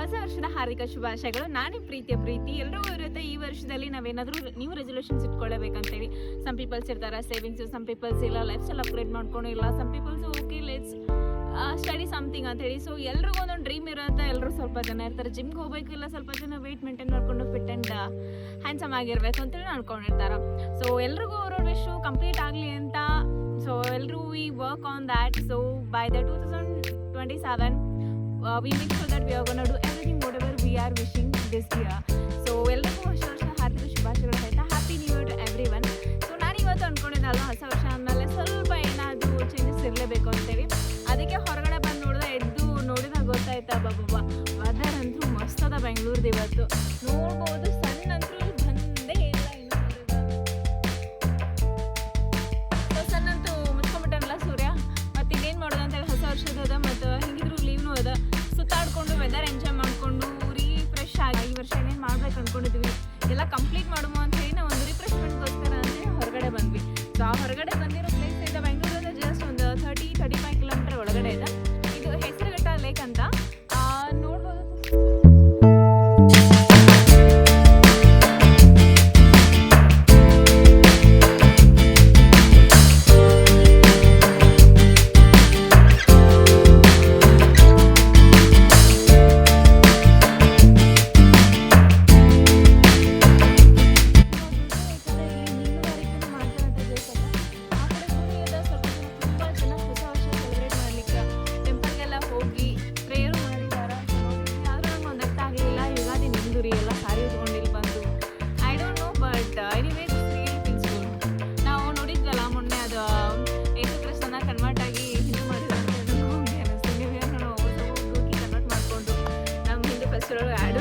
ಹೊಸ ವರ್ಷದ ಹಾರ್ದಿಕ ಶುಭಾಶಯಗಳು. ನಾನೇ ಪ್ರೀತಿಯ ಪ್ರೀತಿ ಎಲ್ರಿಗೂ ಇರುತ್ತೆ. ಈ ವರ್ಷದಲ್ಲಿ ನಾವೇನಾದರೂ ನ್ಯೂ ರೆಸೊಲ್ಯೂಷನ್ಸ್ ಇಟ್ಕೊಳ್ಳಬೇಕಂತೇಳಿ. ಸಮ್ ಪೀಪಲ್ಸ್ ಇರ್ತಾರೆ ಸೇವಿಂಗ್ಸು, ಸಮ್ ಪೀಪಲ್ಸ್ ಇಲ್ಲ ಲೈಫ್ ಸ್ಟೈಲ್ ಅಪ್ಗ್ರೇಡ್ ಮಾಡ್ಕೊಂಡು, ಇಲ್ಲ some peoples okay let's study something ಅಂತೇಳಿ. ಸೊ ಎಲ್ರಿಗೂ ಒಂದೊಂದು ಡ್ರೀಮ್ ಇರುತ್ತೆ. ಎಲ್ಲರೂ ಸ್ವಲ್ಪ ಜನ ಇರ್ತಾರೆ ಜಿಮ್ಗೆ ಹೋಗಬೇಕು, ಇಲ್ಲ ಸ್ವಲ್ಪ ಜನ ವೆಯ್ಟ್ ಮೇಂಟೈನ್ ಮಾಡಿಕೊಂಡು ಫಿಟ್ ಆ್ಯಂಡ್ ಹ್ಯಾಂಡ್ಸಮ್ ಆಗಿರಬೇಕು ಅಂತೇಳಿ ಅನ್ಕೊಂಡಿರ್ತಾರೆ. ಸೊ ಎಲ್ರಿಗೂ ಅವ್ರವ್ರ ವಿಶು ಕಂಪ್ಲೀಟ್ ಆಗಲಿ ಅಂತ. ಸೊ ಎಲ್ಲರೂ we work on that. So by the 2027 we make sure that we are going to do everything whatever we are wishing this year. So ಎಲ್ಲರಿಗೂ ಹೊಸ ವರ್ಷ ಹಾರ್ದಿಕ ಶುಭಾಶಯಗಳು ಹೇಳ್ತಾ happy new year to everyone. So ನಾನು ಇವತ್ತು ಅಂದ್ಕೊಂಡಿದ್ದಲ್ಲ ಹೊಸ ವರ್ಷ ಆದಮೇಲೆ ಸ್ವಲ್ಪ ಏನಾದರೂ ಚೇಂಜಸ್ ಇರಲೇಬೇಕು ಅಂತೇಳಿ. ಅದಕ್ಕೆ ಹೊರಗಡೆ ಬಂದು ನೋಡಿದ್ರೆ ಎದ್ದು ನೋಡಿದಾಗ ಗೊತ್ತಾಯ್ತಾ ಬಾಬಾ ವೆದರ್ ಅಂತೂ ಮಸ್ತ್ ಅದ ಬೆಂಗಳೂರ್ದು ಇವತ್ತು. ನೋಡ್ಬೋದು ಸಣ್ಣ ಅಂತೂ ಬಂದೇ ಇಲ್ಲ ಇನ್ನು. ಸೊ ಸಣ್ಣ ಅಂತೂ ಮುಚ್ಕೊಂಡ್ಬಿಟ್ಟನಲ್ಲ ಸೂರ್ಯ. ಮತ್ತು ಇನ್ನೇನು ಮಾಡೋದು ಅಂತೇಳಿ ಹೊಸ ವರ್ಷದ ಅದ ಮತ್ತು ಹಿಂಗಿದ್ರು ಲೀವ್ನೂ ಅದ. ಸುತ್ತಾಡ್ಕೊಂಡು ವೆದರ್ ಎಂಜಾಯ್ ಮಾಡಿಕೊಂಡು ರೀಫ್ರೆಶ್ ಆಗಿ ಈ ವರ್ಷ ಏನೇನು ಮಾಡ್ಬೇಕು ಅಂದ್ಕೊಂಡಿದ್ವಿ ಎಲ್ಲ ಕಂಪ್ಲೀಟ್ ಮಾಡುವ ಅಂತ ಹೇಳಿ ನಾವು ಒಂದು ರಿಫ್ರೆಶ್ಮೆಂಟ್ಗೋಸ್ಕರ ಅಂತೇಳಿ ಹೊರಗಡೆ ಬಂದ್ವಿ. ಸೊ ಆ ಹೊರಗಡೆ ಬಂದಿರೋ ಪ್ಲೇಸ್ ಇದೆ ಬೆಂಗಳೂರಿಂದ ಜಸ್ಟ್ ಒಂದು 30-35 ಕಿಲೋಮೀಟರ್ ಒಳಗಡೆ ಇದೆ. ಇದು ಹೆಸರುಘಟ್ಟ ಲೇಕ್ ಅಂತ ನೋಡ್ಬೋದು. ಆ್ಯಡ್